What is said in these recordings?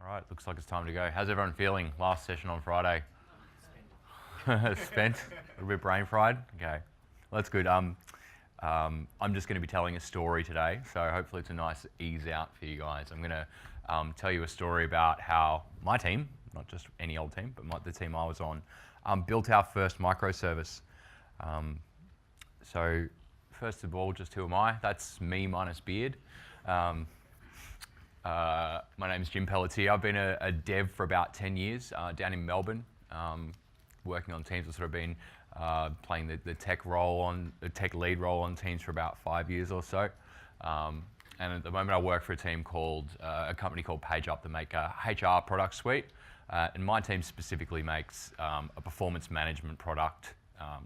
All right, looks like it's time to go. How's everyone feeling? Last session on Friday. Spent? A little bit brain fried? Okay, well, that's good. I'm just going to be telling a story today, so hopefully it's a nice ease out for you guys. I'm going to tell you a story about how my team, not just any old team, but the team I was on, built our first microservice. So first of all, just who am I? That's me minus beard. My name's Pelletier. I've been a dev for about 10 years down in Melbourne, working on teams. I've sort of been playing the tech lead role on teams for about 5 years or so. And at the moment I work for a team called, a company called PageUp that make a HR product suite. And my team specifically makes a performance management product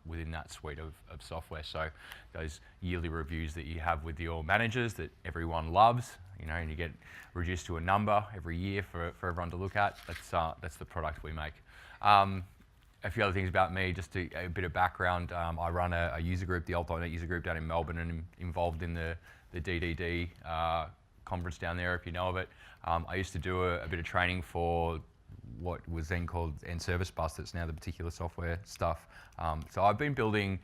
within that suite of software. So those yearly reviews that you have with your managers that everyone loves, and you get reduced to a number every year for everyone to look at. That's the product we make. A few other things about me, just a bit of background. I run a user group, the dotnet user group down in Melbourne, and I'm involved in the DDD conference down there, if you know of it. I used to do a bit of training for what was then called Service Bus, that's now the particular software stuff. So I've been building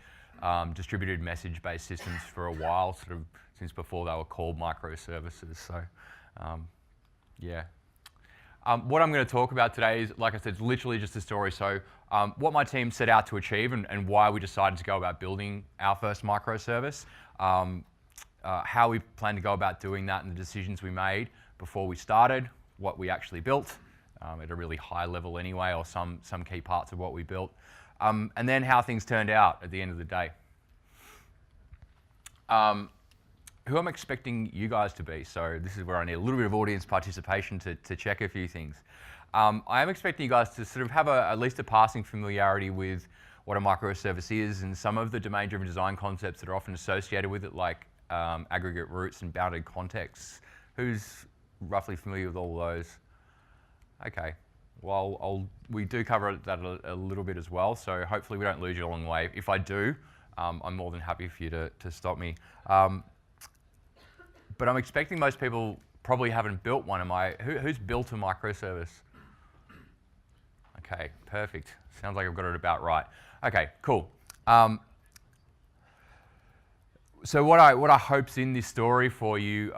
distributed message-based systems for a while, sort of since before they were called microservices. So yeah. What I'm going to talk about today is, like I said, it's literally just a story. So what my team set out to achieve and why we decided to go about building our first microservice, how we plan to go about doing that and the decisions we made before we started, what we actually built, at a really high level anyway, or some key parts of what we built, and then how things turned out at the end of the day. Who I'm expecting you guys to be. So this is where I need a little bit of audience participation to check a few things. I am expecting you guys to sort of have at least a passing familiarity with what a microservice is and some of the domain-driven design concepts that are often associated with it, like aggregate roots and bounded contexts. Who's roughly familiar with all those? Okay, well, we do cover that a little bit as well, so hopefully we don't lose you along the way. If I do, I'm more than happy for you to stop me. But I'm expecting most people probably haven't built one. Who's built a microservice? Okay, perfect. Sounds like I've got it about right. Okay, cool. So what I hope's in this story for you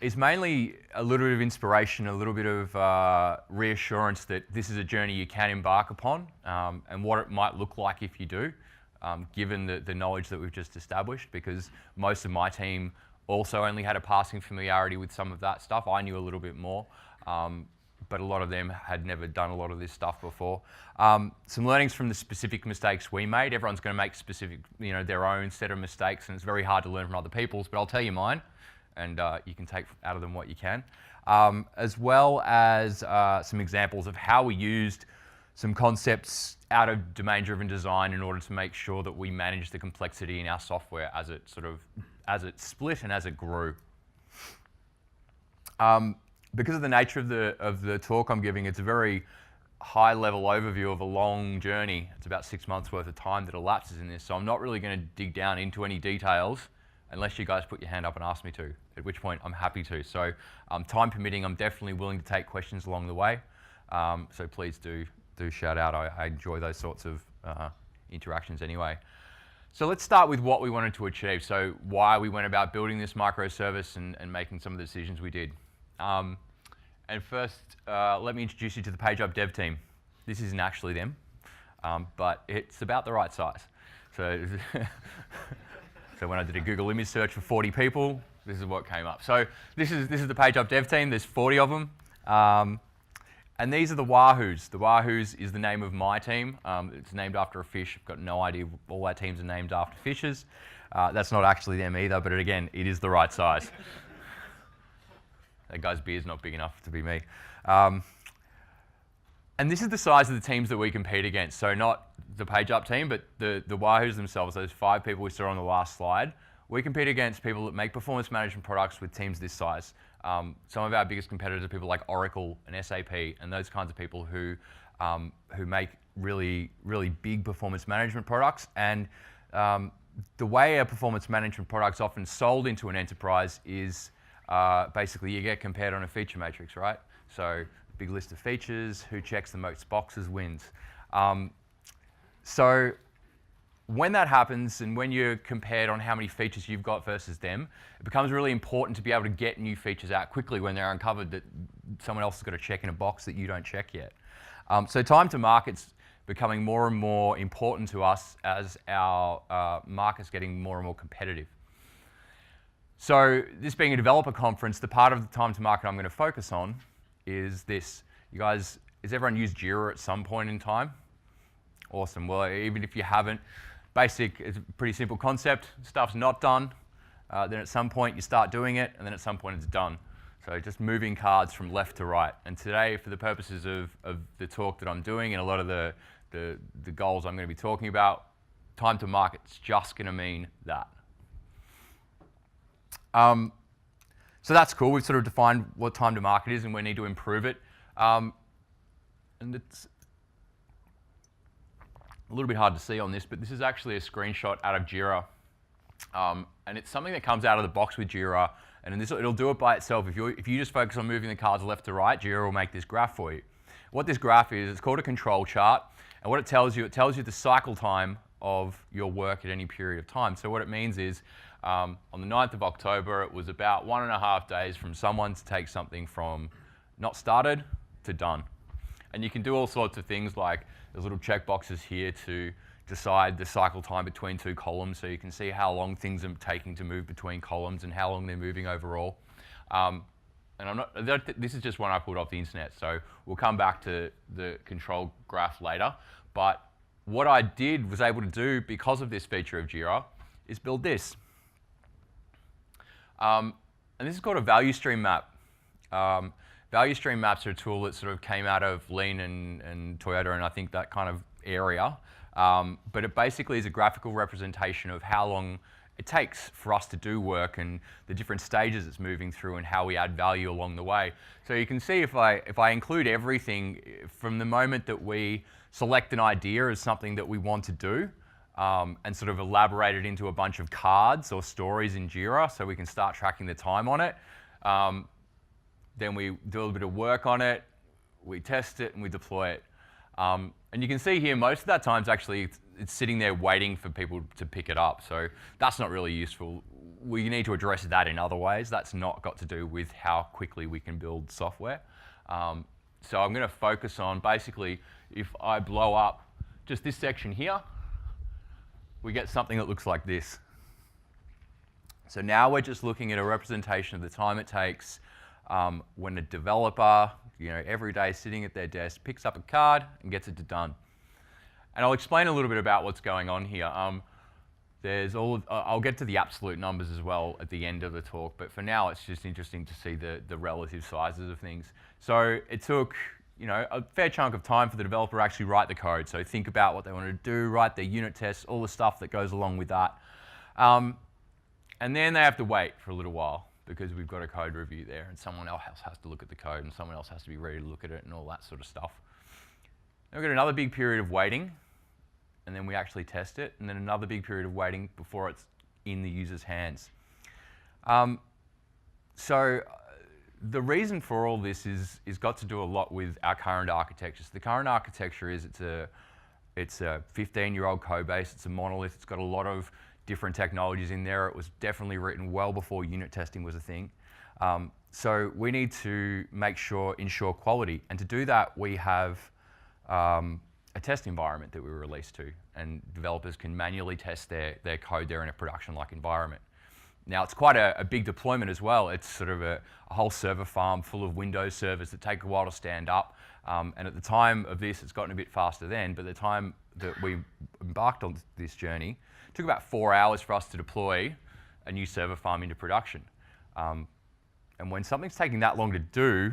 is mainly a little bit of inspiration, a little bit of reassurance that this is a journey you can embark upon, and what it might look like if you do, given the knowledge that we've just established, because most of my team also only had a passing familiarity with some of that stuff. I knew a little bit more, but a lot of them had never done a lot of this stuff before. Some learnings from the specific mistakes we made. Everyone's going to make specific, their own set of mistakes, and it's very hard to learn from other people's, but I'll tell you mine, and you can take out of them what you can. As well as some examples of how we used some concepts out of domain-driven design in order to make sure that we manage the complexity in our software as it split and as it grew. Because of the nature of the talk I'm giving, it's a very high-level overview of a long journey. It's about 6 months worth of time that elapses in this, so I'm not really going to dig down into any details unless you guys put your hand up and ask me to, at which point I'm happy to. So time permitting, I'm definitely willing to take questions along the way, so please do shout out. I enjoy those sorts of interactions anyway. So let's start with what we wanted to achieve. So why we went about building this microservice and making some of the decisions we did. And first, let me introduce you to the PageUp dev team. This isn't actually them, but it's about the right size. So, so when I did a Google image search for 40 people, this is what came up. So this is the PageUp dev team. There's 40 of them. And these are the Wahoos. The Wahoos is the name of my team. It's named after a fish. I've got no idea. All our teams are named after fishes. That's not actually them either, but again, it is the right size. That guy's beard's not big enough to be me. And this is the size of the teams that we compete against. So not the PageUp team, but the Wahoos themselves, those 5 people we saw on the last slide. We compete against people that make performance management products with teams this size. Some of our biggest competitors are people like Oracle and SAP and those kinds of people who make really, really big performance management products. And the way a performance management product's often sold into an enterprise is basically you get compared on a feature matrix, right? So big list of features. Who checks the most boxes wins. So when that happens and when you're compared on how many features you've got versus them, it becomes really important to be able to get new features out quickly when they're uncovered that someone else has got to check in a box that you don't check yet. So time to market's becoming more and more important to us as our market's getting more and more competitive. So this being a developer conference, the part of the time to market I'm going to focus on is this. You guys, has everyone used Jira at some point in time? Awesome. Well, even if you haven't, it's a pretty simple concept. Stuff's not done. Then at some point you start doing it, and then at some point it's done. So just moving cards from left to right. And today, for the purposes of the talk that I'm doing and a lot of the goals I'm going to be talking about, time to market's just going to mean that. So that's cool. We've sort of defined what time to market is and we need to improve it. And it's a little bit hard to see on this, but this is actually a screenshot out of Jira. And it's something that comes out of the box with Jira. And it'll do it by itself. If you just focus on moving the cards left to right, Jira will make this graph for you. What this graph is, it's called a control chart. And what it tells you the cycle time of your work at any period of time. So what it means is, on the 9th of October, it was about 1.5 days from someone to take something from not started to done. And you can do all sorts of things like there's little checkboxes here to decide the cycle time between two columns, so you can see how long things are taking to move between columns and how long they're moving overall. And this is just one I pulled off the internet, so we'll come back to the control graph later. But what I was able to do because of this feature of Jira is build this. And this is called a value stream map. Value stream maps are a tool that sort of came out of Lean and Toyota and I think that kind of area. But it basically is a graphical representation of how long it takes for us to do work and the different stages it's moving through and how we add value along the way. So you can see if I include everything from the moment that we select an idea as something that we want to do, and sort of elaborate it into a bunch of cards or stories in Jira so we can start tracking the time on it. Then we do a little bit of work on it, we test it, and we deploy it. And you can see here, most of that time's actually, it's sitting there waiting for people to pick it up. So that's not really useful. We need to address that in other ways. That's not got to do with how quickly we can build software. So I'm going to focus on basically, if I blow up just this section here, we get something that looks like this. So now we're just looking at a representation of the time it takes when a developer, every day sitting at their desk, picks up a card and gets it done. And I'll explain a little bit about what's going on here. I'll get to the absolute numbers as well at the end of the talk, but for now it's just interesting to see the relative sizes of things. So it took a fair chunk of time for the developer to actually write the code. So think about what they want to do, write their unit tests, all the stuff that goes along with that. And then they have to wait for a little while because we've got a code review there and someone else has to look at the code and someone else has to be ready to look at it and all that sort of stuff. Then we've got another big period of waiting, and then we actually test it, and then another big period of waiting before it's in the user's hands. So the reason for all this is got to do a lot with our current architecture. So the current architecture is it's a 15-year-old code base. It's a monolith. It's got a lot of different technologies in there. It was definitely written well before unit testing was a thing. So we need to ensure quality. And to do that, we have a test environment that we release to, and developers can manually test their code there in a production-like environment. Now, it's quite a big deployment as well. It's sort of a whole server farm full of Windows servers that take a while to stand up. And at the time of this, it's gotten a bit faster then, but the time that we embarked on this journey, it took about 4 hours for us to deploy a new server farm into production. And when something's taking that long to do,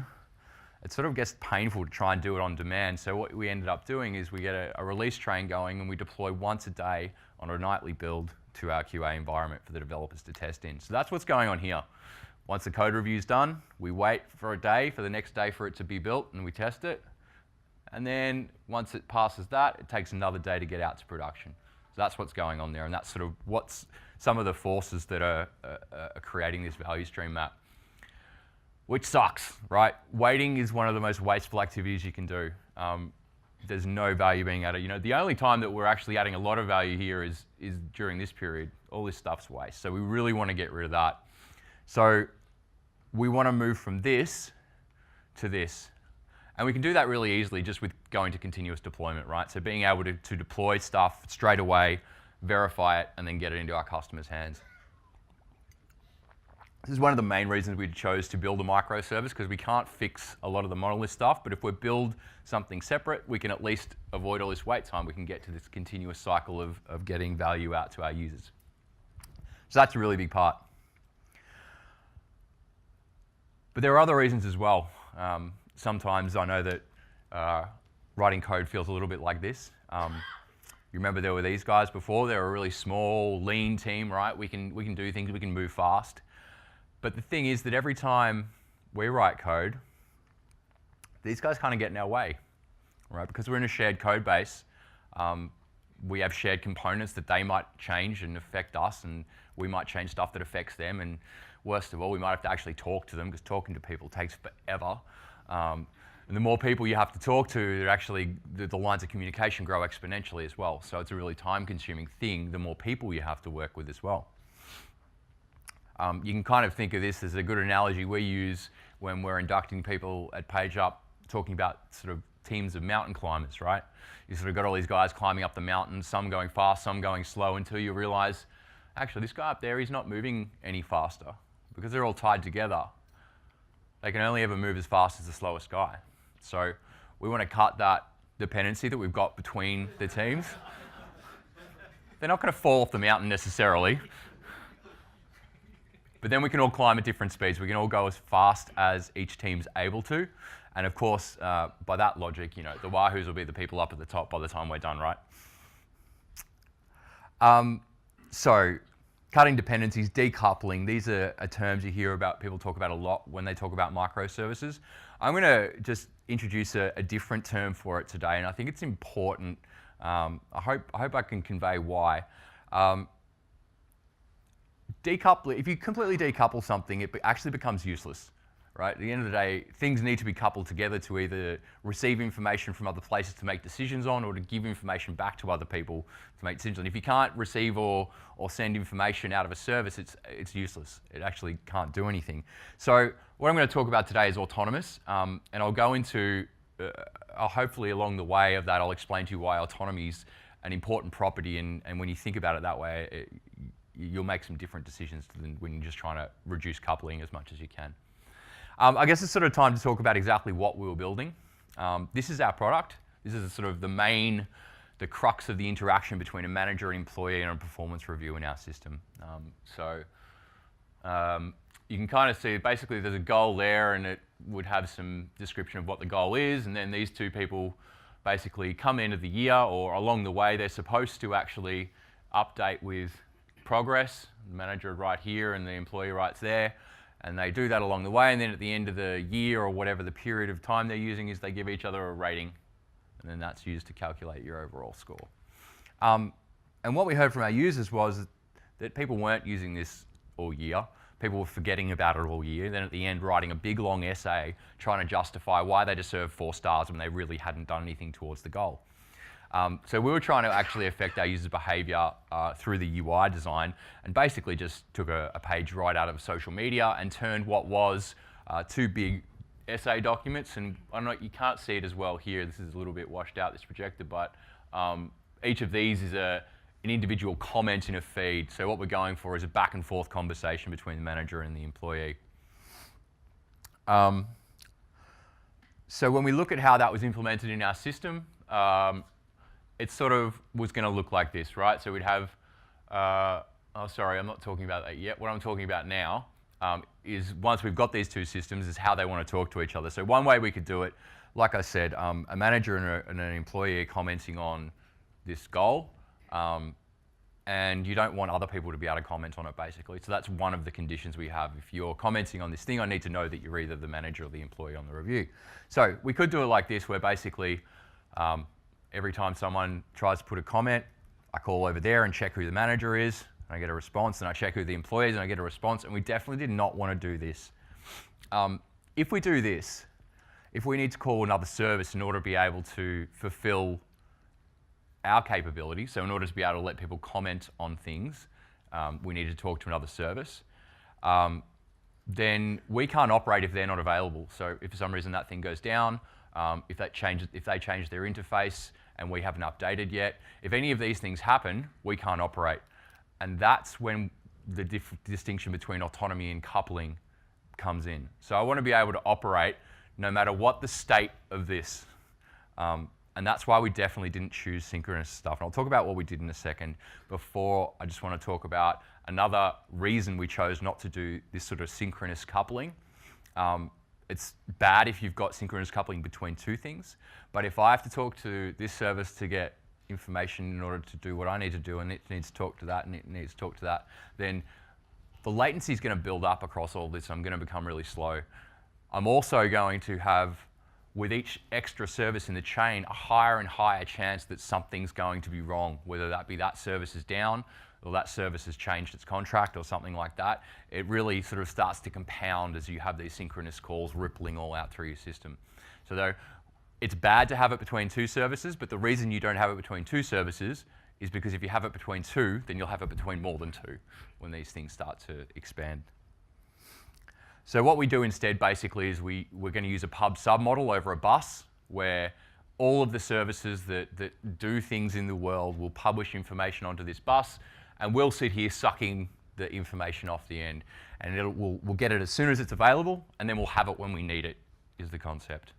it sort of gets painful to try and do it on demand. So what we ended up doing is we get a release train going and we deploy once a day on a nightly build to our QA environment for the developers to test in. So that's what's going on here. Once the code review is done, we wait for a day, for the next day for it to be built, and we test it. And then once it passes that, it takes another day to get out to production. So that's what's going on there, and that's sort of what's some of the forces that are creating this value stream map. which sucks, right? Waiting is one of the most wasteful activities you can do. There's no value being added. You know, the only time that we're actually adding a lot of value here is during this period. All this stuff's waste. So we really want to get rid of that. So we want to move from this to this. And we can do that really easily just with going to continuous deployment, right? So being able to deploy stuff straight away, verify it, and then get it into our customers' hands. This is one of the main reasons we chose to build a microservice, because we can't fix a lot of the monolith stuff, but if we build something separate, we can at least avoid all this wait time. We can get to this continuous cycle of getting value out to our users. So that's a really big part. But there are other reasons as well. Sometimes I know that writing code feels a little bit like this. You remember there were these guys before. They were a really small, lean team, right? We can do things, we can move fast. But the thing is that every time we write code, these guys kind of get in our way, right? Because we're in a shared code base, we have shared components that they might change and affect us, and we might change stuff that affects them. And worst of all, we might have to actually talk to them, because talking to people takes forever. And the more people you have to talk to, the lines of communication grow exponentially as well. So it's a really time-consuming thing, the more people you have to work with as well. You can kind of think of this as a good analogy we use when we're inducting people at PageUp, talking about sort of teams of mountain climbers, right? You sort of got all these guys climbing up the mountain, some going fast, some going slow, until you realize, actually, this guy up there, he's not moving any faster, because they're all tied together. They can only ever move as fast as the slowest guy. So we want to cut that dependency that we've got between the teams. They're not going to fall off the mountain necessarily, but then we can all climb at different speeds. We can all go as fast as each team's able to. And of course, by that logic, you know, the wahoos will be the people up at the top by the time we're done, right? So cutting dependencies, decoupling, these are terms you hear about, people talk about a lot when they talk about microservices. I'm going to just introduce a different term for it today, and I think it's important. I hope I can convey why. Decoupling, if you completely decouple something, it actually becomes useless, right? At the end of the day, things need to be coupled together to either receive information from other places to make decisions on, or to give information back to other people to make decisions on. If you can't receive or send information out of a service, it's useless. It actually can't do anything. So what I'm going to talk about today is autonomous, and I'll go into, hopefully along the way of that, I'll explain to you why autonomy is an important property, and when you think about it that way, you'll make some different decisions than when you're just trying to reduce coupling as much as you can. I guess it's sort of time to talk about exactly what we were building. This is our product. This is sort of the crux of the interaction between a manager and employee and a performance review in our system. You can kind of see, basically there's a goal there, and it would have some description of what the goal is, and then these two people basically come end of the year, or along the way, they're supposed to actually update with progress. The manager would write here and the employee writes there, and they do that along the way, and then at the end of the year, or whatever the period of time they're using is, they give each other a rating, and then that's used to calculate your overall score. And what we heard from our users was that people weren't using this all year. People were forgetting about it all year, then at the end writing a big long essay trying to justify why they deserve 4 stars when they really hadn't done anything towards the goal. So we were trying to actually affect our users' behavior through the UI design, and basically just took a page right out of social media and turned what was 2 big essay documents. And I don't know, you can't see it as well here. This is a little bit washed out, this projector, but each of these is an individual comment in a feed. So what we're going for is a back and forth conversation between the manager and the employee. So when we look at how that was implemented in our system, it sort of was going to look like this, right? So we'd have, oh, sorry, I'm not talking about that yet. What I'm talking about now is once we've got these two systems, is how they want to talk to each other. So one way we could do it, like I said, a manager and an employee are commenting on this goal, and you don't want other people to be able to comment on it, basically. So that's one of the conditions we have. If you're commenting on this thing, I need to know that you're either the manager or the employee on the review. So we could do it like this, where basically, every time someone tries to put a comment, I call over there and check who the manager is, and I get a response, and I check who the employee is, and I get a response, and we definitely did not want to do this. if we do this, if we need to call another service in order to be able to fulfill our capability, so in order to be able to let people comment on things, we need to talk to another service, then we can't operate if they're not available. So if for some reason that thing goes down, if they change their interface and we haven't updated yet, if any of these things happen, we can't operate. And that's when the distinction between autonomy and coupling comes in. So I want to be able to operate no matter what the state of this. And that's why we definitely didn't choose synchronous stuff. And I'll talk about what we did in a second. Before, I just want to talk about another reason we chose not to do this sort of synchronous coupling. It's bad if you've got synchronous coupling between two things. But if I have to talk to this service to get information in order to do what I need to do, and it needs to talk to that, and it needs to talk to that, then the latency is going to build up across all this. I'm going to become really slow. I'm also going to have, with each extra service in the chain, a higher and higher chance that something's going to be wrong, whether that be that service is down or that service has changed its contract or something like that. It really sort of starts to compound as you have these synchronous calls rippling all out through your system. So though it's bad to have it between two services, but the reason you don't have it between two services is because if you have it between two, then you'll have it between more than two when these things start to expand. So what we do instead basically is we're going to use a pub submodel over a bus where all of the services that do things in the world will publish information onto this bus, and we'll sit here sucking the information off the end. And we'll get it as soon as it's available, and then we'll have it when we need it, is the concept,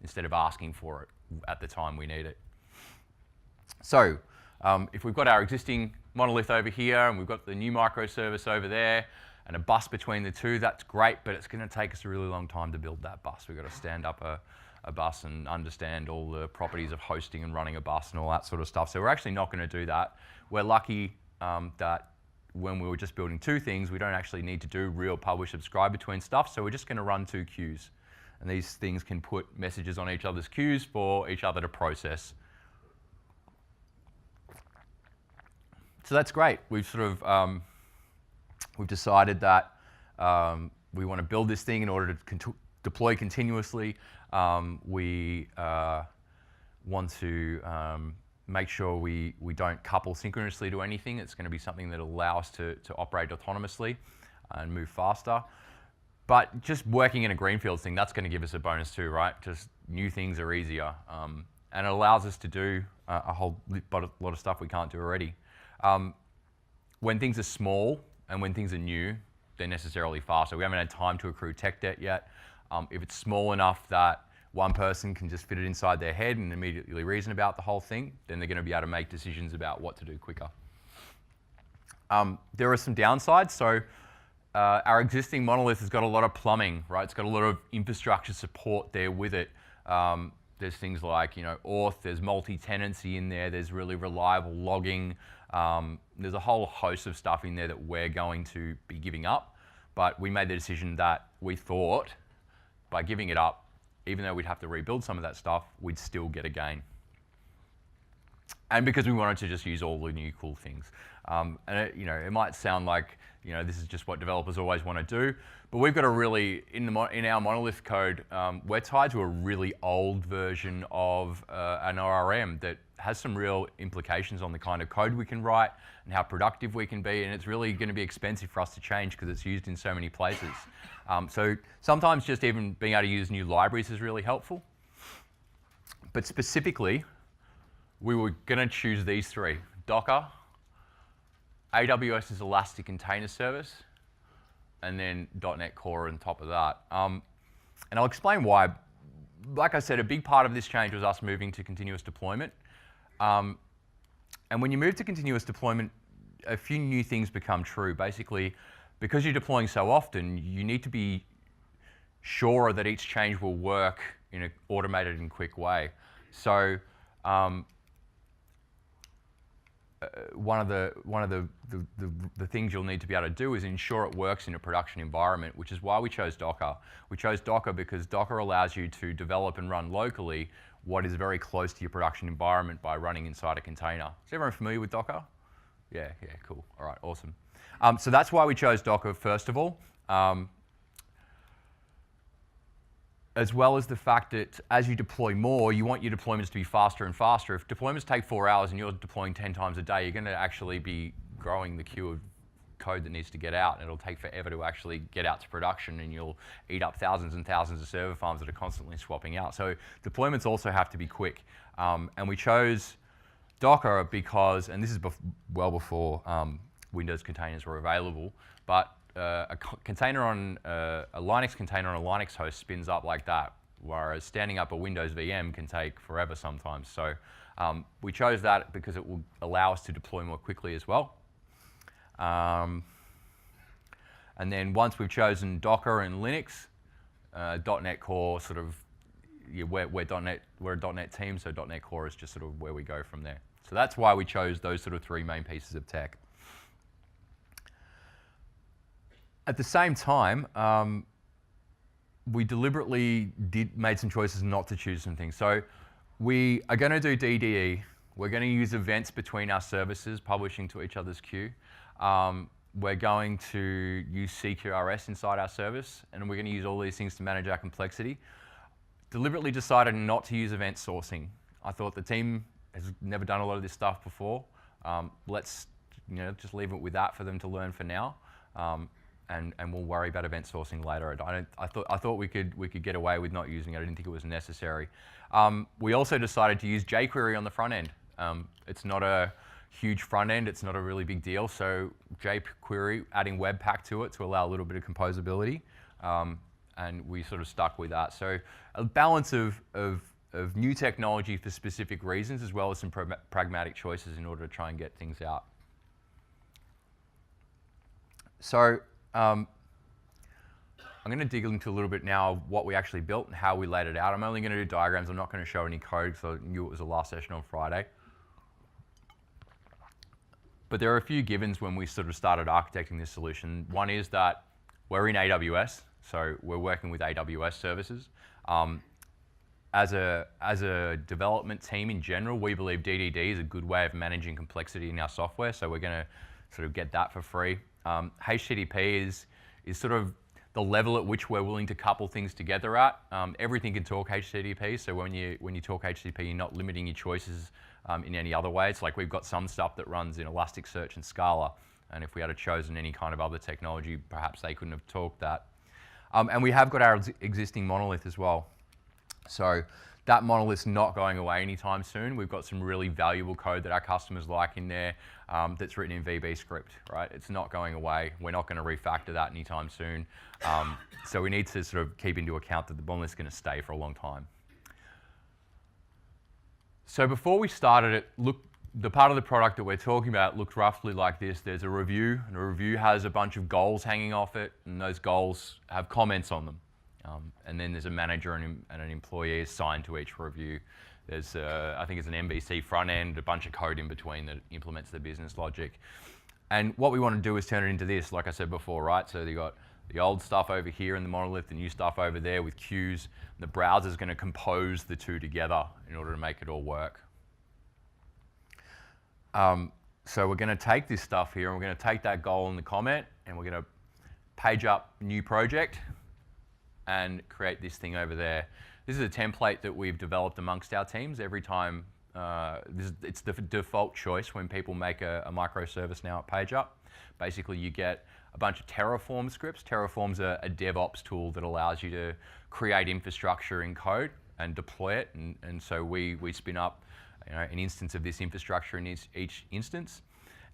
instead of asking for it at the time we need it. So if we've got our existing monolith over here, and we've got the new microservice over there, and a bus between the two, that's great, but it's going to take us a really long time to build that bus. We've got to stand up a bus and understand all the properties of hosting and running a bus and all that sort of stuff. So we're actually not going to do that. We're lucky that when we were just building two things, we don't actually need to do real publish subscribe between stuff, so we're just going to run two queues. And these things can put messages on each other's queues for each other to process. So that's great. We've sort of we've decided that we want to build this thing in order to deploy continuously. We want to make sure we don't couple synchronously to anything. It's going to be something that will allow us to operate autonomously and move faster. But just working in a greenfield thing, that's going to give us a bonus too, right? Just new things are easier. And it allows us to do a whole lot of stuff we can't do already. When things are small, and when things are new, they're necessarily faster. We haven't had time to accrue tech debt yet. If it's small enough that one person can just fit it inside their head and immediately reason about the whole thing, then they're going to be able to make decisions about what to do quicker. There are some downsides. So our existing monolith has got a lot of plumbing, right? It's got a lot of infrastructure support there with it. There's things like, auth, there's multi-tenancy in there, there's really reliable logging. There's a whole host of stuff in there that we're going to be giving up. But we made the decision that we thought by giving it up, even though we'd have to rebuild some of that stuff, we'd still get a gain. And because we wanted to just use all the new cool things. And it might sound like this is just what developers always want to do, but we've got a really, in our monolith code, we're tied to a really old version of an ORM that has some real implications on the kind of code we can write and how productive we can be, and it's really going to be expensive for us to change because it's used in so many places. So sometimes just even being able to use new libraries is really helpful. But specifically, we were going to choose these three: Docker, AWS's Elastic Container Service, and then .NET Core on top of that. And I'll explain why. Like I said, a big part of this change was us moving to continuous deployment. And when you move to continuous deployment, a few new things become true. Basically, because you're deploying so often, you need to be sure that each change will work in an automated and quick way. So one of the things you'll need to be able to do is ensure it works in a production environment, which is why we chose Docker. We chose Docker because Docker allows you to develop and run locally what is very close to your production environment by running inside a container. Is everyone familiar with Docker? Yeah, cool. All right, awesome. So that's why we chose Docker, first of all. as well as the fact that as you deploy more, you want your deployments to be faster and faster. If deployments take 4 hours and you're deploying 10 times a day, you're going to actually be growing the queue of code that needs to get out, and it'll take forever to actually get out to production, and you'll eat up thousands and thousands of server farms that are constantly swapping out. So deployments also have to be quick. And we chose Docker because, and this is well before Windows containers were available, but a container on a Linux container on a Linux host spins up like that, whereas standing up a Windows VM can take forever sometimes. So we chose that because it will allow us to deploy more quickly as well. And then once we've chosen Docker and Linux, .NET Core sort of, we're a .NET team, so .NET Core is just sort of where we go from there. So that's why we chose those sort of 3 main pieces of tech. At the same time, we deliberately made some choices not to choose some things. So we are going to do DDE. We're going to use events between our services, publishing to each other's queue. We're going to use CQRS inside our service, and we're going to use all these things to manage our complexity. Deliberately decided not to use event sourcing. I thought the team has never done a lot of this stuff before. Let's just leave it with that for them to learn for now, and we'll worry about event sourcing later. I thought we could get away with not using it. I didn't think it was necessary. We also decided to use Jquery on the front end. It's not a huge front end, it's not a really big deal. So Jquery, adding Webpack to it to allow a little bit of composability, and we sort of stuck with that. So a balance of new technology for specific reasons, as well as some pragmatic choices in order to try and get things out. So I'm going to dig into a little bit now of what we actually built and how we laid it out. I'm only going to do diagrams. I'm not going to show any code, because I knew it was the last session on Friday. But there are a few givens when we sort of started architecting this solution. One is that we're in AWS, so we're working with AWS services. As a development team in general, we believe DDD is a good way of managing complexity in our software, so we're going to sort of get that for free. HTTP is sort of the level at which we're willing to couple things together at. Everything can talk HTTP, so when you talk HTTP, you're not limiting your choices in any other way. It's like we've got some stuff that runs in Elasticsearch and Scala, and if we had chosen any kind of other technology, perhaps they couldn't have talked that. And we have got our existing monolith as well. So that monolith's not going away anytime soon. We've got some really valuable code that our customers like in there that's written in VB script, right? It's not going away. We're not going to refactor that anytime soon. So we need to sort of keep into account that the monolith's going to stay for a long time. So before we started it, the part of the product that we're talking about looked roughly like this. There's a review, and a review has a bunch of goals hanging off it, and those goals have comments on them. And then there's a manager and an employee assigned to each review. There's, I think it's an MVC front end, a bunch of code in between that implements the business logic. And what we want to do is turn it into this, like I said before, right? So you got the old stuff over here in the monolith, the new stuff over there with queues. The browser's going to compose the two together in order to make it all work. So we're going to take this stuff here, and we're going to take that goal in the comment, and we're going to page up new project and create this thing over there. This is a template that we've developed amongst our teams. Every time, it's the default choice when people make a microservice now at PageUp. Basically, you get a bunch of Terraform scripts. Terraform's a DevOps tool that allows you to create infrastructure in code and deploy it. And so we spin up an instance of this infrastructure in each instance.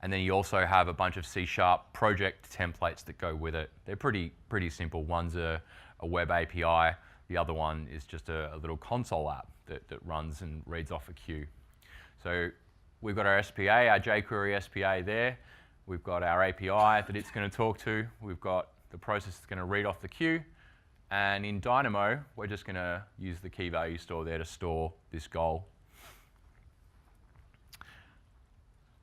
And then you also have a bunch of C# project templates that go with it. They're pretty simple. One's a web API. The other one is just a little console app that runs and reads off a queue. So we've got our SPA, our Jquery SPA there. We've got our API that it's going to talk to. We've got the process that's going to read off the queue. And in Dynamo, we're just going to use the key value store there to store this goal.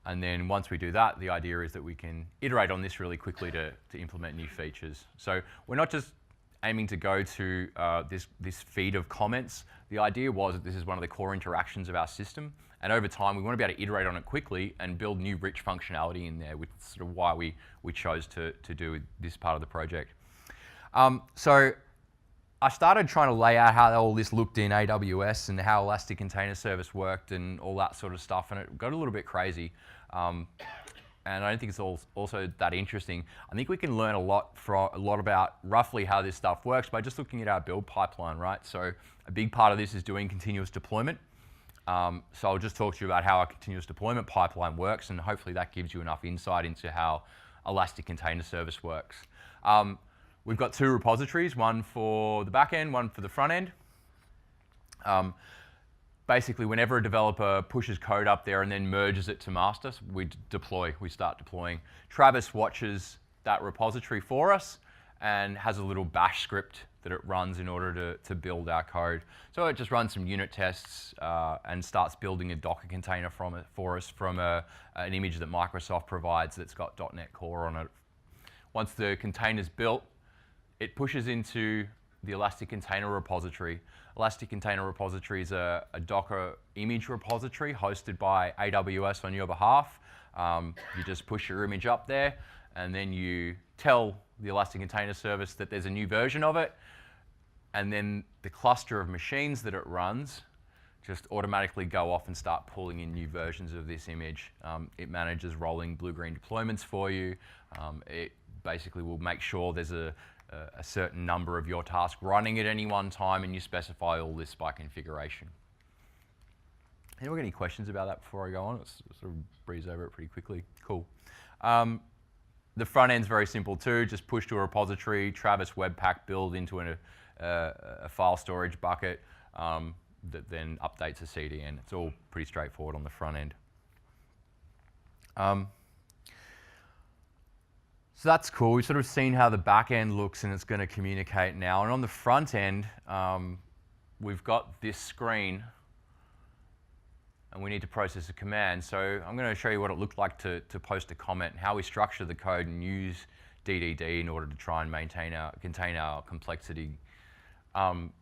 And then once we do that, the idea is that we can iterate on this really quickly to implement new features. So we're not just aiming to go to this feed of comments. The idea was that this is one of the core interactions of our system. And over time, we want to be able to iterate on it quickly and build new rich functionality in there, which is sort of why we chose to do this part of the project. So I started trying to lay out how all this looked in AWS and how Elastic Container Service worked and all that sort of stuff, and it got a little bit crazy. And I don't think it's also that interesting. I think we can learn a lot about roughly how this stuff works by just looking at our build pipeline, right? So a big part of this is doing continuous deployment. So I'll just talk to you about how our continuous deployment pipeline works, and hopefully that gives you enough insight into how Elastic Container Service works. We've got two repositories, one for the back end, one for the front end. Basically, whenever a developer pushes code up there and then merges it to master, we start deploying. Travis watches that repository for us and has a little bash script that it runs in order to build our code. So it just runs some unit tests and starts building a Docker container for us from an image that Microsoft provides that's got .NET Core on it. Once the container's built, it pushes into the Elastic Container Repository. Elastic Container Repository is a Docker image repository hosted by AWS on your behalf. You just push your image up there, and then you tell the Elastic Container Service that there's a new version of it, and then the cluster of machines that it runs just automatically go off and start pulling in new versions of this image. It manages rolling blue-green deployments for you. It basically will make sure there's a certain number of your tasks running at any one time, and you specify all this by configuration. Anyone got any questions about that before I go on? Let's sort of breeze over it pretty quickly. Cool. The front end's very simple too. Just push to a repository, Travis Webpack build into a file storage bucket that then updates a CDN. It's all pretty straightforward on the front end. So that's cool. We've sort of seen how the back end looks and it's going to communicate now. And on the front end, we've got this screen and we need to process a command. So I'm going to show you what it looked like to post a comment, how we structure the code and use DDD in order to try and contain our complexity. When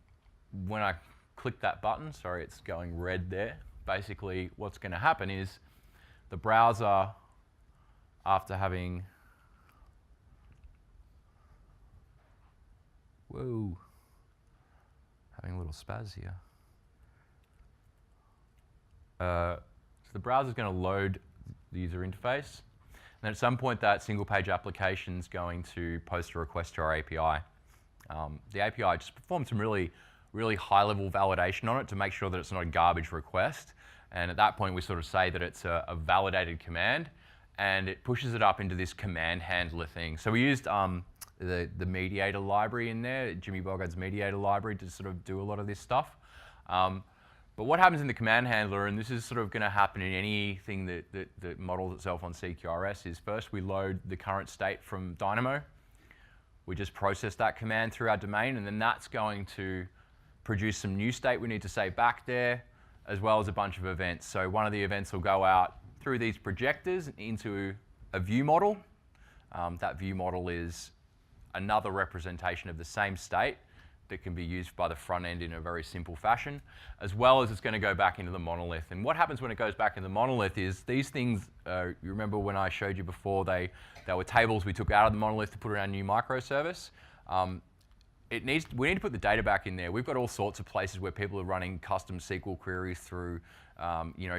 I click that button, sorry, it's going red there. Basically, what's going to happen is the browser, after having having a little spaz here. So the browser is going to load the user interface. And then at some point, that single page application is going to post a request to our API. The API just performs some really high level validation on it to make sure that it's not a garbage request. And at that point, we sort of say that it's a validated command, and it pushes it up into this command handler thing. So we used the mediator library in there, Jimmy Bogart's mediator library, to sort of do a lot of this stuff. But what happens in the command handler, and this is sort of going to happen in anything that models itself on CQRS, is first we load the current state from Dynamo. We just process that command through our domain, and then that's going to produce some new state we need to say back there, as well as a bunch of events. So one of the events will go out through these projectors into a view model. That view model is another representation of the same state that can be used by the front end in a very simple fashion, as well as it's going to go back into the monolith. And what happens when it goes back in the monolith is these things, you remember when I showed you before, they were tables we took out of the monolith to put in our new microservice. We need to put the data back in there. We've got all sorts of places where people are running custom SQL queries through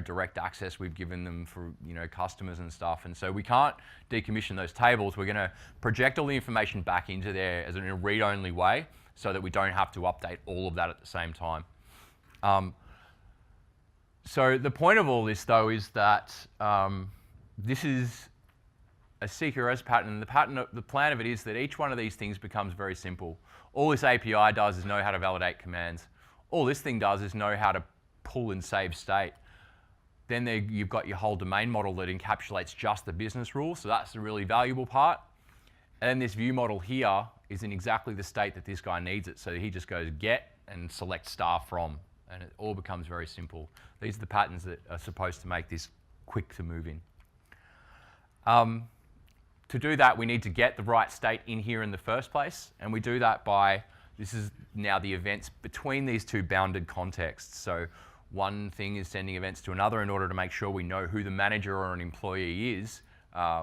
direct access we've given them for customers and stuff. And so we can't decommission those tables. We're going to project all the information back into there in a read-only way so that we don't have to update all of that at the same time. So the point of all this, though, is that this is a CQRS pattern. The plan of it is that each one of these things becomes very simple. All this API does is know how to validate commands. All this thing does is know how to pull and save state. Then you've got your whole domain model that encapsulates just the business rules, so that's the really valuable part. And then this view model here is in exactly the state that this guy needs it, so he just goes get and select star from, and it all becomes very simple. These are the patterns that are supposed to make this quick to move in. To do that, we need to get the right state in here in the first place, and we do that by, this is now the events between these two bounded contexts. So one thing is sending events to another in order to make sure we know who the manager or an employee is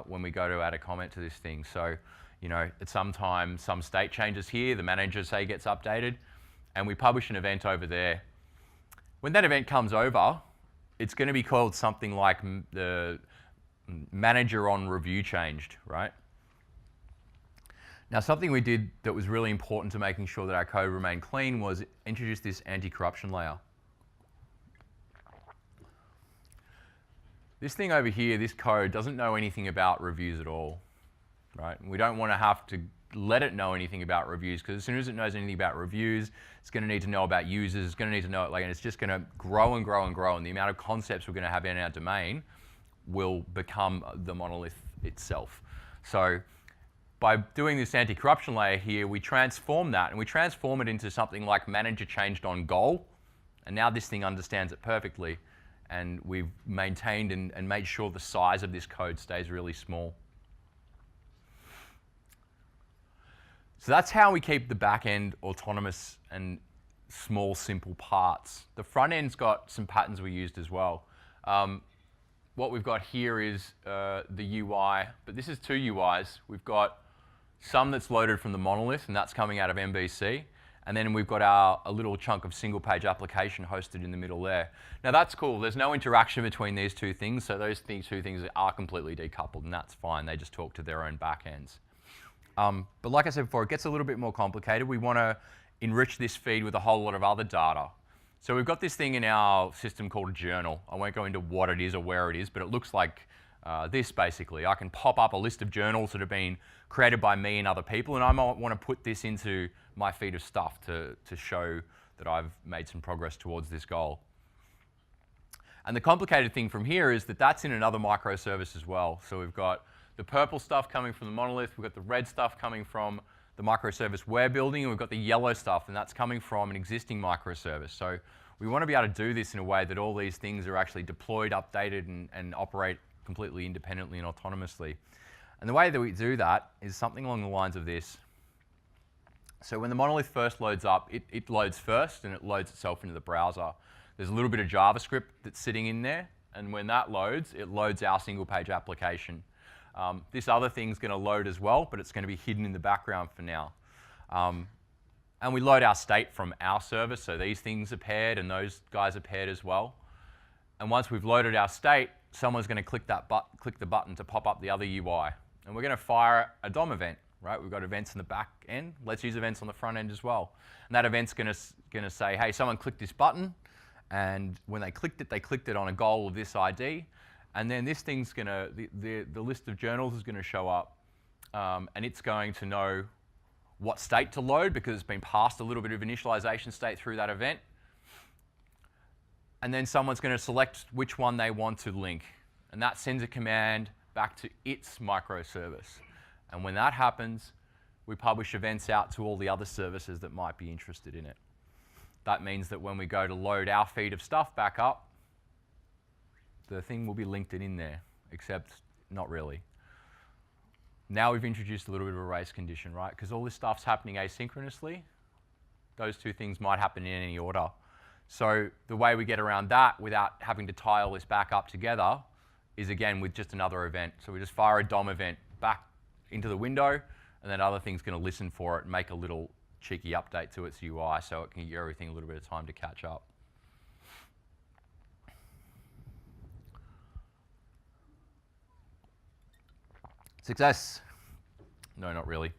when we go to add a comment to this thing. So at some time, some state changes here, the manager, say, gets updated, and we publish an event over there. When that event comes over, it's going to be called something like the manager on review changed, right? Now, something we did that was really important to making sure that our code remained clean was introduce this anti-corruption layer. This thing over here, this code, doesn't know anything about reviews at all, right? We don't want to have to let it know anything about reviews, because as soon as it knows anything about reviews, it's going to need to know about users, it's going to need to know it, and it's just going to grow and grow and grow, and the amount of concepts we're going to have in our domain will become the monolith itself. So by doing this anti-corruption layer here, we transform that, and we transform it into something like manager changed on goal, and now this thing understands it perfectly, and we've maintained and made sure the size of this code stays really small. So that's how we keep the back end autonomous and small, simple parts. The front end's got some patterns we used as well. What we've got here is the UI, but this is two UIs. We've got some that's loaded from the monolith, and that's coming out of MVC. And then we've got a little chunk of single-page application hosted in the middle there. Now that's cool. There's no interaction between these two things, so those two things are completely decoupled, and that's fine. They just talk to their own backends. But like I said before, it gets a little bit more complicated. We want to enrich this feed with a whole lot of other data. So we've got this thing in our system called a journal. I won't go into what it is or where it is, but it looks like this basically. I can pop up a list of journals that have been created by me and other people, and I might want to put this into my feed of stuff to show that I've made some progress towards this goal. And the complicated thing from here is that that's in another microservice as well. So we've got the purple stuff coming from the monolith, we've got the red stuff coming from the microservice we're building, and we've got the yellow stuff, and that's coming from an existing microservice. So we want to be able to do this in a way that all these things are actually deployed, updated, and operate completely independently and autonomously. And the way that we do that is something along the lines of this. So when the monolith first loads up, it loads first, and it loads itself into the browser. There's a little bit of JavaScript that's sitting in there, and when that loads, it loads our single-page application. This other thing's going to load as well, but it's going to be hidden in the background for now. And we load our state from our server, so these things are paired, and those guys are paired as well. And once we've loaded our state, someone's going to click the button to pop up the other UI. And we're going to fire a DOM event, right? We've got events in the back end. Let's use events on the front end as well. And that event's going to say, hey, someone clicked this button, and when they clicked it on a goal of this ID. And then this thing's going to, the list of journals is going to show up, and it's going to know what state to load because it's been passed a little bit of initialization state through that event. And then someone's going to select which one they want to link. And that sends a command back to its microservice. And when that happens, we publish events out to all the other services that might be interested in it. That means that when we go to load our feed of stuff back up, the thing will be linked in there, except not really. Now we've introduced a little bit of a race condition, right? Because all this stuff's happening asynchronously. Those two things might happen in any order. So the way we get around that without having to tie all this back up together is, again, with just another event. So we just fire a DOM event back into the window, and then other thing's going to listen for it and make a little cheeky update to its UI so it can give everything a little bit of time to catch up. Success. No, not really.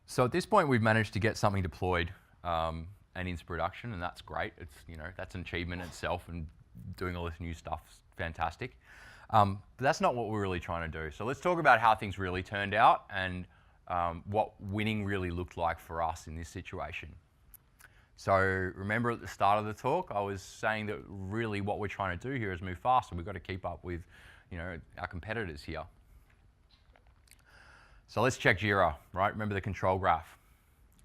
So at this point, we've managed to get something deployed and into production, and that's great. It's, that's an achievement in itself, and doing all this new stuff is fantastic. But that's not what we're really trying to do. So let's talk about how things really turned out and what winning really looked like for us in this situation. So remember at the start of the talk, I was saying that really what we're trying to do here is move faster. We've got to keep up with our competitors here. So let's check Jira, right? Remember the control graph.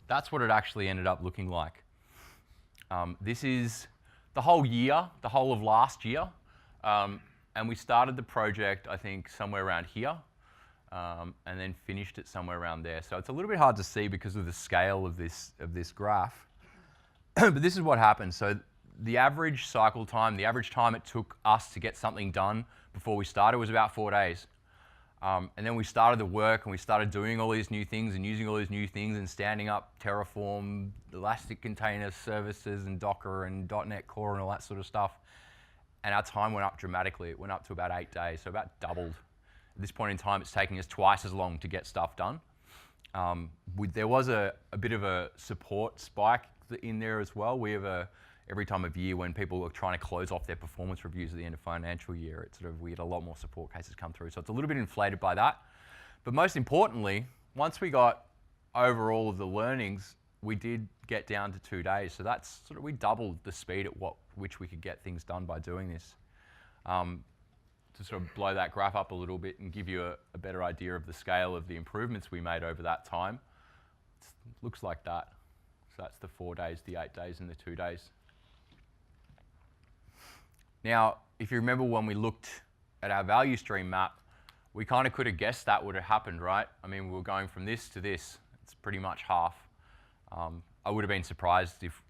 That's what it actually ended up looking like. This is the whole year, the whole of last year. And we started the project, I think, somewhere around here, and then finished it somewhere around there. So it's a little bit hard to see because of the scale of this graph. But this is what happened. So the average cycle time, the average time it took us to get something done before we started was about 4 days. And then we started the work and we started doing all these new things and using all these new things and standing up Terraform, Elastic Container Services and Docker and .NET Core and all that sort of stuff. And our time went up dramatically. It went up to about 8 days, so about doubled. At this point in time, it's taking us twice as long to get stuff done. There was a bit of a support spike in there as well. We have every time of year when people are trying to close off their performance reviews at the end of financial year, we get a lot more support cases come through. So it's a little bit inflated by that. But most importantly, once we got over all of the learnings, we did get down to 2 days. So that's we doubled the speed at which we could get things done by doing this. To sort of blow that graph up a little bit and give you a better idea of the scale of the improvements we made over that time, it looks like that. So that's the 4 days, the 8 days, and the 2 days. Now, if you remember when we looked at our value stream map, we kind of could have guessed that would have happened, right? I mean, we were going from this to this. It's pretty much half. I would have been surprised if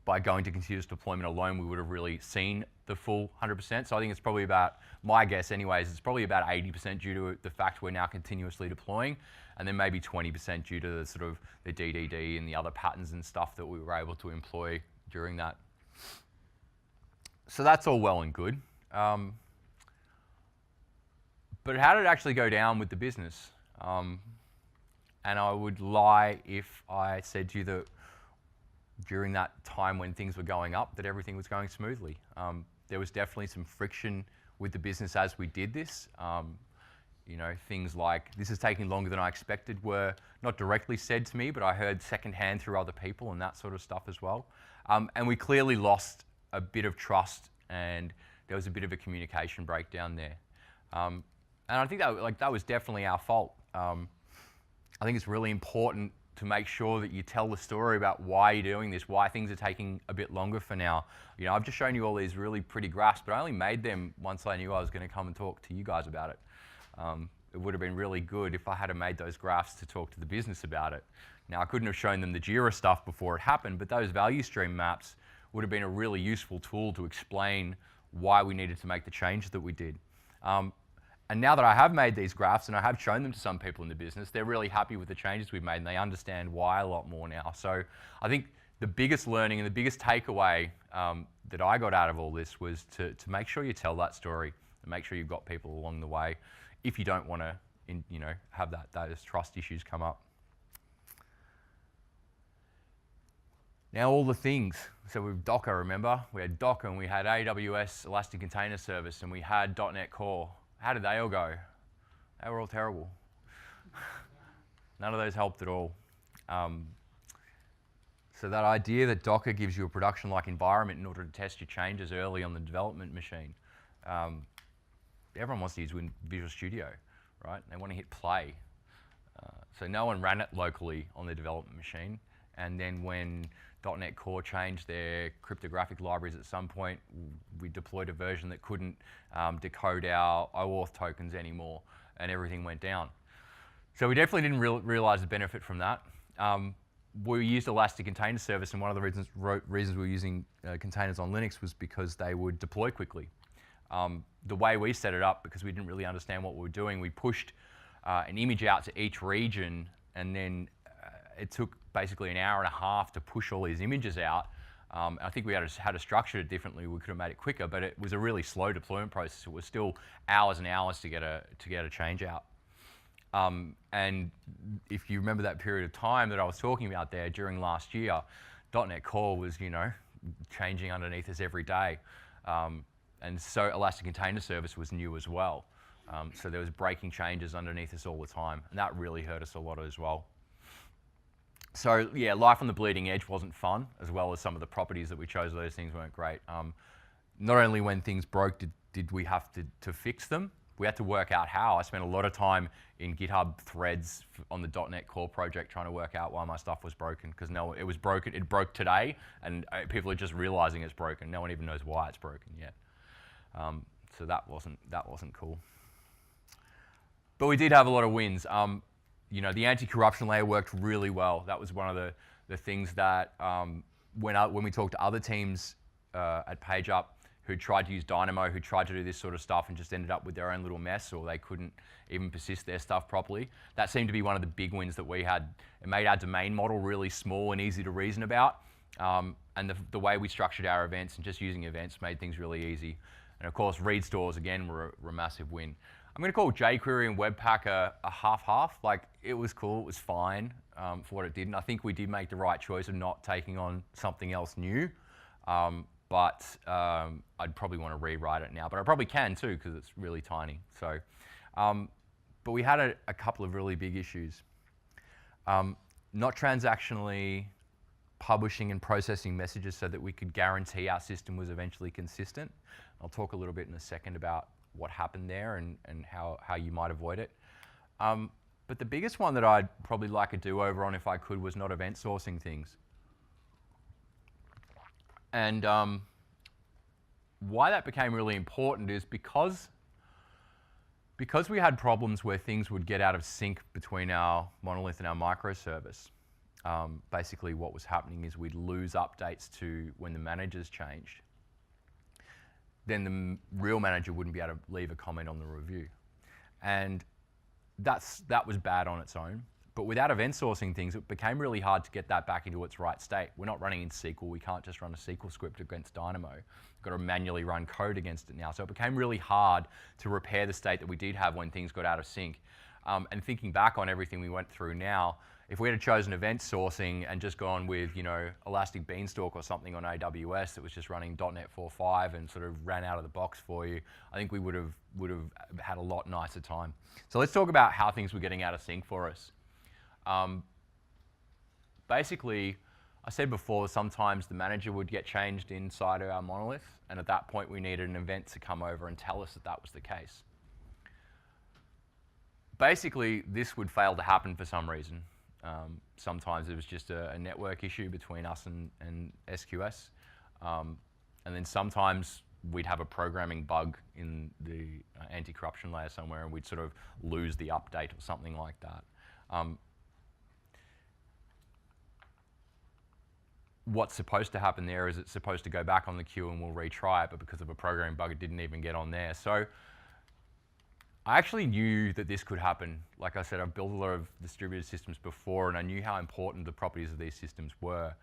by going to continuous deployment alone, we would have really seen the full 100%. So I think it's probably about, my guess anyways, it's probably about 80% due to the fact we're now continuously deploying, and then maybe 20% due to the DDD and the other patterns and stuff that we were able to employ during that. So that's all well and good. But how did it actually go down with the business? And I would lie if I said to you that during that time when things were going up, that everything was going smoothly. There was definitely some friction with the business as we did this. Things like, this is taking longer than I expected were not directly said to me, but I heard secondhand through other people and that sort of stuff as well. And we clearly lost a bit of trust, and there was a bit of a communication breakdown there. And I think that was definitely our fault. I think it's really important to make sure that you tell the story about why you're doing this, why things are taking a bit longer for now. I've just shown you all these really pretty graphs, but I only made them once I knew I was going to come and talk to you guys about it. It would have been really good if I had made those graphs to talk to the business about it. Now, I couldn't have shown them the Jira stuff before it happened, but those value stream maps would have been a really useful tool to explain why we needed to make the change that we did. And now that I have made these graphs and I have shown them to some people in the business, they're really happy with the changes we've made and they understand why a lot more now. So I think the biggest learning and the biggest takeaway that I got out of all this was to make sure you tell that story and make sure you've got people along the way if you don't want to have those trust issues come up. Now all the things, so with Docker, remember? We had Docker and we had AWS Elastic Container Service and we had .NET Core. How did they all go? They were all terrible. None of those helped at all. So that idea that Docker gives you a production-like environment in order to test your changes early on the development machine. Everyone wants to use Visual Studio, right? They want to hit play. So no one ran it locally on the development machine. And then when .NET Core changed their cryptographic libraries at some point, we deployed a version that couldn't decode our OAuth tokens anymore, and everything went down. So we definitely didn't realize the benefit from that. We used Elastic Container Service, and one of the reasons we were using containers on Linux was because they would deploy quickly. The way we set it up, because we didn't really understand what we were doing, we pushed an image out to each region, and then it took basically an hour and a half to push all these images out. I think we had to structure it differently. We could have made it quicker, but it was a really slow deployment process. It was still hours and hours to get a change out. And if you remember that period of time that I was talking about there during last year, .NET Core was changing underneath us every day. And so Elastic Container Service was new as well. So there was breaking changes underneath us all the time, and that really hurt us a lot as well. So yeah, life on the bleeding edge wasn't fun, as well as some of the properties that we chose. Those things weren't great. Not only when things broke did we have to fix them, we had to work out how. I spent a lot of time in GitHub threads on the .NET Core project trying to work out why my stuff was broken, because it was broken. It broke today, and people are just realizing it's broken. No one even knows why it's broken yet. So that wasn't cool. But we did have a lot of wins. The anti-corruption layer worked really well. That was one of the things that when we talked to other teams at PageUp who tried to use Dynamo, who tried to do this sort of stuff and just ended up with their own little mess, or they couldn't even persist their stuff properly. That seemed to be one of the big wins that we had. It made our domain model really small and easy to reason about. And the way we structured our events and just using events made things really easy. And of course, read stores, again, were a massive win. I'm going to call Jquery and Webpack a half-half. Like, it was cool, it was fine for what it did. And I think we did make the right choice of not taking on something else new. But I'd probably want to rewrite it now. But I probably can too, because it's really tiny. So, but we had a couple of really big issues. Not transactionally publishing and processing messages so that we could guarantee our system was eventually consistent. I'll talk a little bit in a second about what happened there and how you might avoid it. But the biggest one that I'd probably like a do-over on if I could was not event sourcing things. And why that became really important is because we had problems where things would get out of sync between our monolith and our microservice. Basically what was happening is we'd lose updates to when the managers changed. Then the real manager wouldn't be able to leave a comment on the review. And that was bad on its own. But without event sourcing things, it became really hard to get that back into its right state. We're not running in SQL. We can't just run a SQL script against Dynamo. We've got to manually run code against it now. So it became really hard to repair the state that we did have when things got out of sync. And thinking back on everything we went through now, if we had chosen event sourcing and just gone with, you know, Elastic Beanstalk or something on AWS that was just running .NET 4.5 and sort of ran out of the box for you, I think we would have had a lot nicer time. So let's talk about how things were getting out of sync for us. Basically, I said before, sometimes the manager would get changed inside of our monolith, and at that point we needed an event to come over and tell us that that was the case. Basically, this would fail to happen for some reason. Sometimes it was just a network issue between us and SQS. And then sometimes we'd have a programming bug in the anti-corruption layer somewhere, and we'd sort of lose the update or something like that. What's supposed to happen there is it's supposed to go back on the queue and we'll retry it, but because of a programming bug, it didn't even get on there. So I actually knew that this could happen. Like I said, I've built a lot of distributed systems before, and I knew how important the properties of these systems were.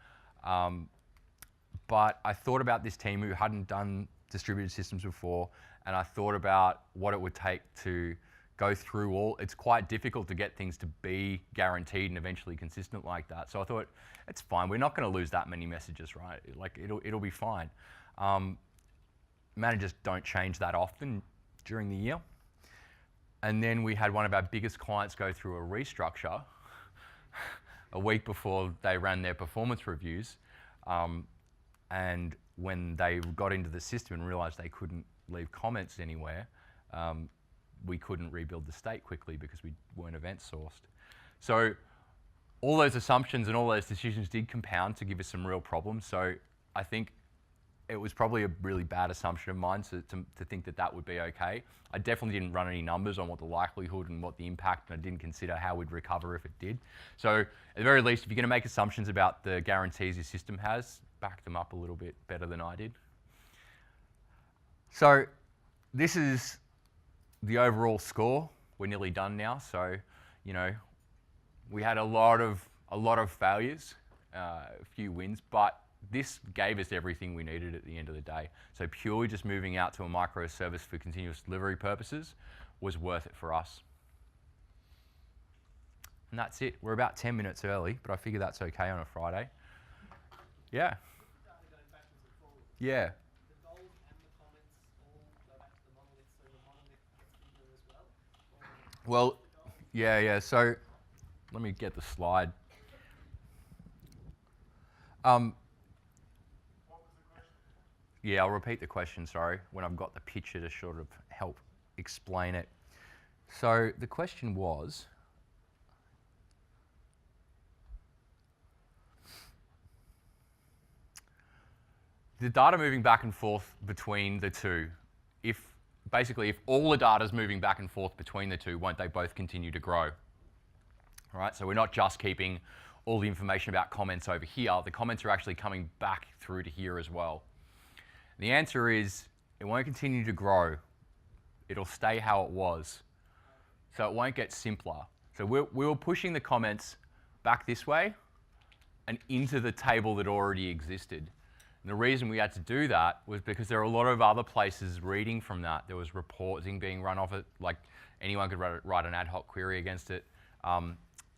But I thought about this team who hadn't done distributed systems before, and I thought about what it would take to go through all. It's quite difficult to get things to be guaranteed and eventually consistent like that. So I thought, it's fine. We're not going to lose that many messages, right? Like it'll be fine. Managers don't change that often during the year. And then we had one of our biggest clients go through a restructure a week before they ran their performance reviews. And when they got into the system and realized they couldn't leave comments anywhere, we couldn't rebuild the state quickly because we weren't event sourced. So all those assumptions and all those decisions did compound to give us some real problems. So I think it was probably a really bad assumption of mine to think that that would be okay. I definitely didn't run any numbers on what the likelihood and what the impact, and I didn't consider how we'd recover if it did. So at the very least, if you're going to make assumptions about the guarantees your system has, back them up a little bit better than I did. So this is the overall score. We're nearly done now. So, you know, we had a lot of failures, a few wins, but this gave us everything we needed at the end of the day. So purely just moving out to a microservice for continuous delivery purposes was worth it for us. And that's it. We're about 10 minutes early, but I figure that's okay on a Friday. Yeah. Yeah. The goals and the comments all go back to the monolith, so the monolith gets bigger as well? Well, yeah. So let me get the slide. Yeah, I'll repeat the question, sorry, when I've got the picture to sort of help explain it. So the question was, the data moving back and forth between the two, basically if all the data is moving back and forth between the two, won't they both continue to grow? All right, so we're not just keeping all the information about comments over here, the comments are actually coming back through to here as well. And the answer is it won't continue to grow. It'll stay how it was. So it won't get simpler. So we were pushing the comments back this way and into the table that already existed. And the reason we had to do that was because there are a lot of other places reading from that. There was reporting being run off it, like anyone could write an ad hoc query against it.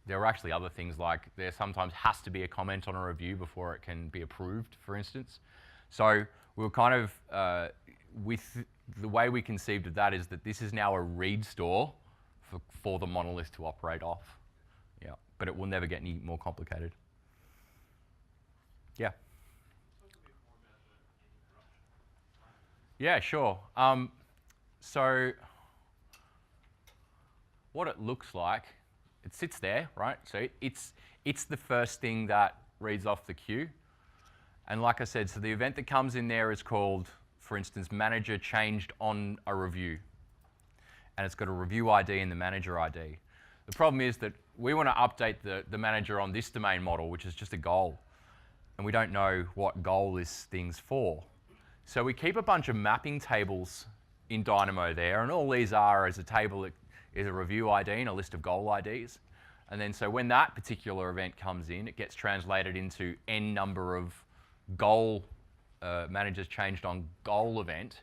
There were actually other things like there sometimes has to be a comment on a review before it can be approved, for instance. So we were kind of, with the way we conceived of that is that this is now a read store for the monolith to operate off. Yeah, but it will never get any more complicated. Yeah. Yeah, sure. So what it looks like, it sits there, right? So it's the first thing that reads off the queue. And like I said, so the event that comes in there is called, for instance, manager changed on a review. And it's got a review ID and the manager ID. The problem is that we want to update the manager on this domain model, which is just a goal. And we don't know what goal this thing's for. So we keep a bunch of mapping tables in Dynamo there, and all these are is a table that is a review ID and a list of goal IDs. And then so when that particular event comes in, it gets translated into n number of goal managers changed on goal event.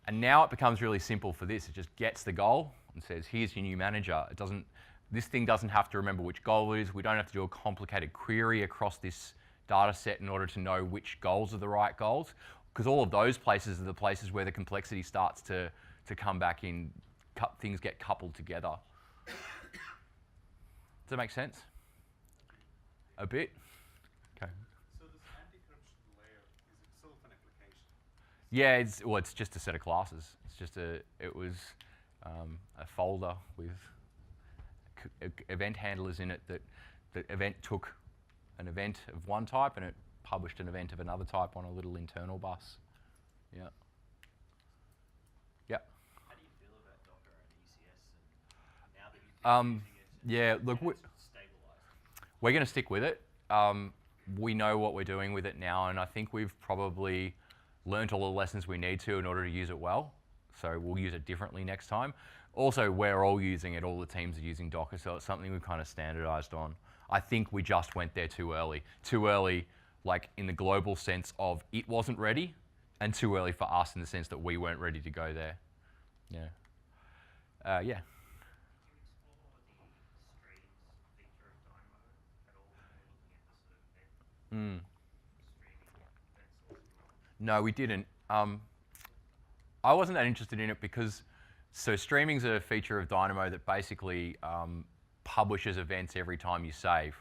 And now it becomes really simple for this. It just gets the goal and says, here's your new manager. It doesn't, this thing doesn't have to remember which goal it is. We don't have to do a complicated query across this data set in order to know which goals are the right goals. Because all of those places are the places where the complexity starts to come back in, things get coupled together. Does that make sense? A bit? Okay. So this anti-corruption layer, is it self-an-application? Yeah, it's just a set of classes. It's just it was a folder with event handlers in it that the event took an event of one type and it published an event of another type on a little internal bus. Yeah. Yeah. How do you feel about Docker and ECS? And now that you've been using it, Yeah, look, stabilized? we're going to stick with it. We know what we're doing with it now, and I think we've probably learned all the lessons we need to in order to use it well. So we'll use it differently next time. Also, we're all using it. All the teams are using Docker, so it's something we've kind of standardized on. I think we just went there too early. Too early, like in the global sense of it wasn't ready, and too early for us in the sense that we weren't ready to go there. Yeah. Yeah. Did you explore the streams feature of Dynamo at all when you were looking at the sort of event streaming event source? No, we didn't. I wasn't that interested in it because, so streaming's a feature of Dynamo that basically publishes events every time you save.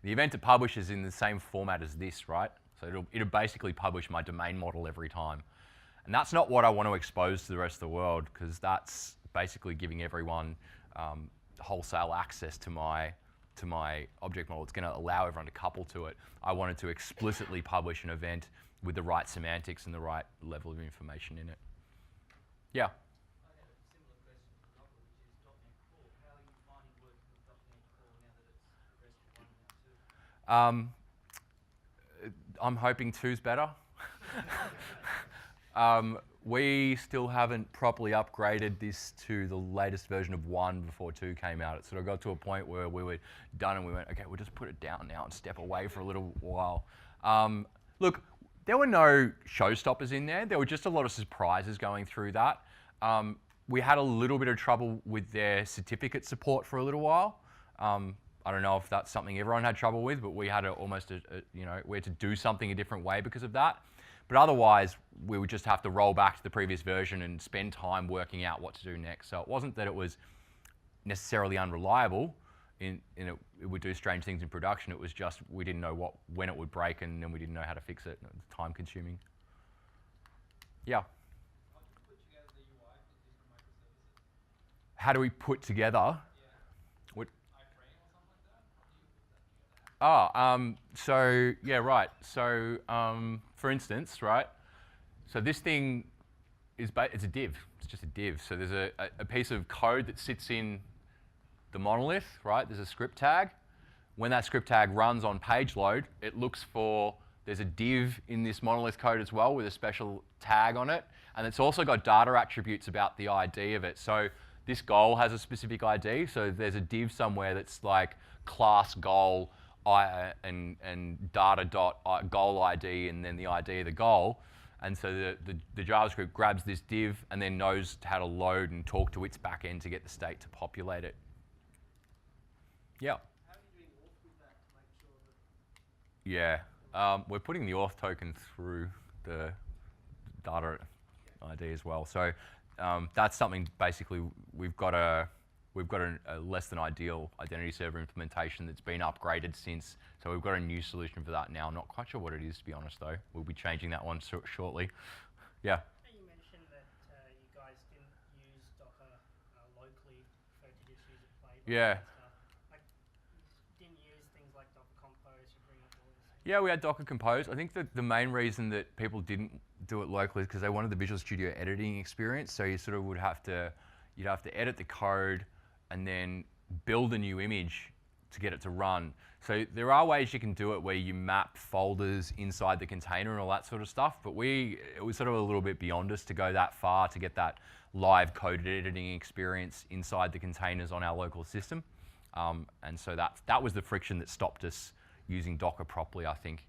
The event it publishes in the same format as this, right? So it'll basically publish my domain model every time. And that's not what I want to expose to the rest of the world, because that's basically giving everyone wholesale access to my object model. It's going to allow everyone to couple to it. I wanted to explicitly publish an event with the right semantics and the right level of information in it. Yeah? I had a similar question for Docker, which is .NET Core. How are you finding working with .NET Core now that it's progressed to 1 now 2? I'm hoping 2's better. We still haven't properly upgraded this to the latest version of 1 before 2 came out. It sort of got to a point where we were done and we went, okay, we'll just put it down now and step away for a little while. Look, there were no showstoppers in there. There were just a lot of surprises going through that. We had a little bit of trouble with their certificate support for a little while. I don't know if that's something everyone had trouble with, but we had we had to do something a different way because of that. But otherwise, we would just have to roll back to the previous version and spend time working out what to do next. So it wasn't that it was necessarily unreliable. It would do strange things in production. It was just we didn't know when it would break, and then we didn't know how to fix it. It was time consuming. Yeah. How do you put together the UI for using microservices? How do we put together? Yeah. What? iframe or something like that? How do you put that together? So yeah, right. So for instance, right. So this thing is it's a div. It's just a div. So there's a piece of code that sits in the monolith, right? There's a script tag. When that script tag runs on page load, it looks for There's a div in this monolith code as well with a special tag on it. And it's also got data attributes about the ID of it. So this goal has a specific ID. So there's a div somewhere that's like class goal and data dot goal ID and then the ID of the goal. And so the JavaScript grabs this div and then knows how to load and talk to its backend to get the state to populate it. Yeah. How are you doing auth with that to make sure that... Yeah. We're putting the auth token through the data ID as well. So that's something basically we've got a less than ideal identity server implementation that's been upgraded since. So we've got a new solution for that now. I'm not quite sure what it is, to be honest, though. We'll be changing that one shortly. Yeah. You mentioned that you guys didn't use Docker locally, preferred to just use it playback. Yeah. Like, you didn't use things like Docker Compose to bring up all this. Yeah, we had Docker Compose. I think that the main reason that people didn't do it locally is because they wanted the Visual Studio editing experience. So you sort of you'd have to edit the code and then build a new image to get it to run. So there are ways you can do it where you map folders inside the container and all that sort of stuff, but it was sort of a little bit beyond us to go that far to get that live code editing experience inside the containers on our local system. And so that was the friction that stopped us using Docker properly, I think.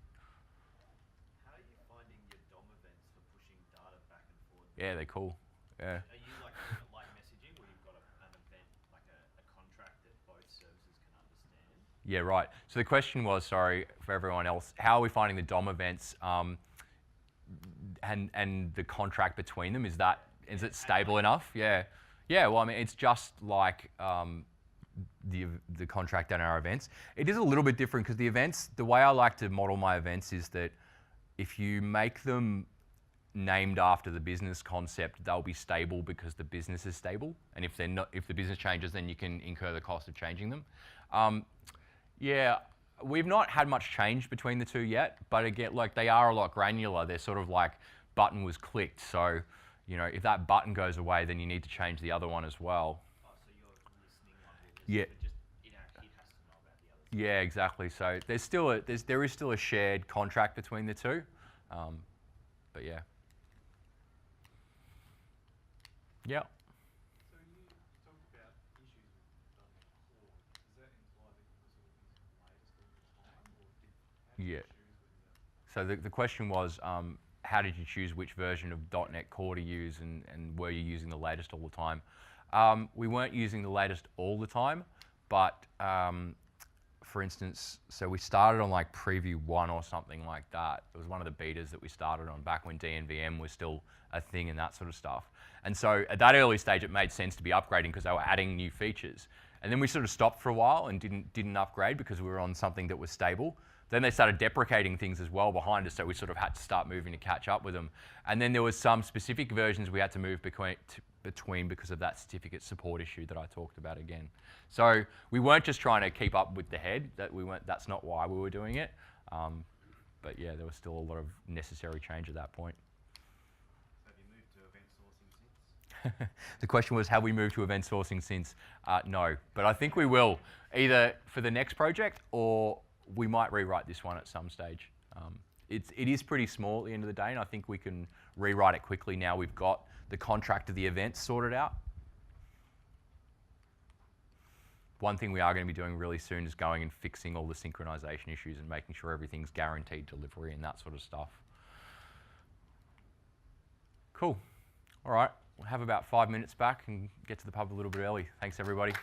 How are you finding your DOM events for pushing data back and forth? Yeah, they're cool. Yeah. Are you like doing it like messaging where you've got an event, like a contract that both services can understand? Yeah, right. So the question was, sorry, for everyone else, how are we finding the DOM events and the contract between them? Is it stable enough? Yeah. Yeah, well, I mean, it's just like the contract and our events. It is a little bit different because the events, the way I like to model my events is that if you make them named after the business concept, they'll be stable because the business is stable. And if they're not, if the business changes, then you can incur the cost of changing them. Yeah, we've not had much change between the two yet, but again, like they are a lot granular. They're sort of like button was clicked. So, you know, if that button goes away, then you need to change the other one as well. Oh, so your listening one will just, Yeah. but just it has to know about the other. Yeah, exactly. So there is still a shared contract between the two, but yeah. Yeah. So you talked about issues with .NET Core. Does that imply that you're sort of using the latest all the time, or how did Yeah. you choose whether So the question was, how did you choose which version of .NET Core to use, and were you using the latest all the time? We weren't using the latest all the time, but for instance, so we started on like Preview 1 or something like that. It was one of the betas that we started on back when DNVM was still a thing and that sort of stuff. And so at that early stage, it made sense to be upgrading because they were adding new features. And then we sort of stopped for a while and didn't upgrade because we were on something that was stable. Then they started deprecating things as well behind us, so we sort of had to start moving to catch up with them. And then there was some specific versions we had to move between because of that certificate support issue that I talked about again. So we weren't just trying to keep up with the head. That's not why we were doing it. But yeah, there was still a lot of necessary change at that point. So have you moved to event sourcing since? The question was, have we moved to event sourcing since? No, but I think we will, either for the next project or we might rewrite this one at some stage. It is pretty small at the end of the day, and I think we can rewrite it quickly now we've got the contract of the events sorted out. One thing we are going to be doing really soon is going and fixing all the synchronization issues and making sure everything's guaranteed delivery and that sort of stuff. Cool. All right, we'll have about 5 minutes back and get to the pub a little bit early. Thanks, everybody.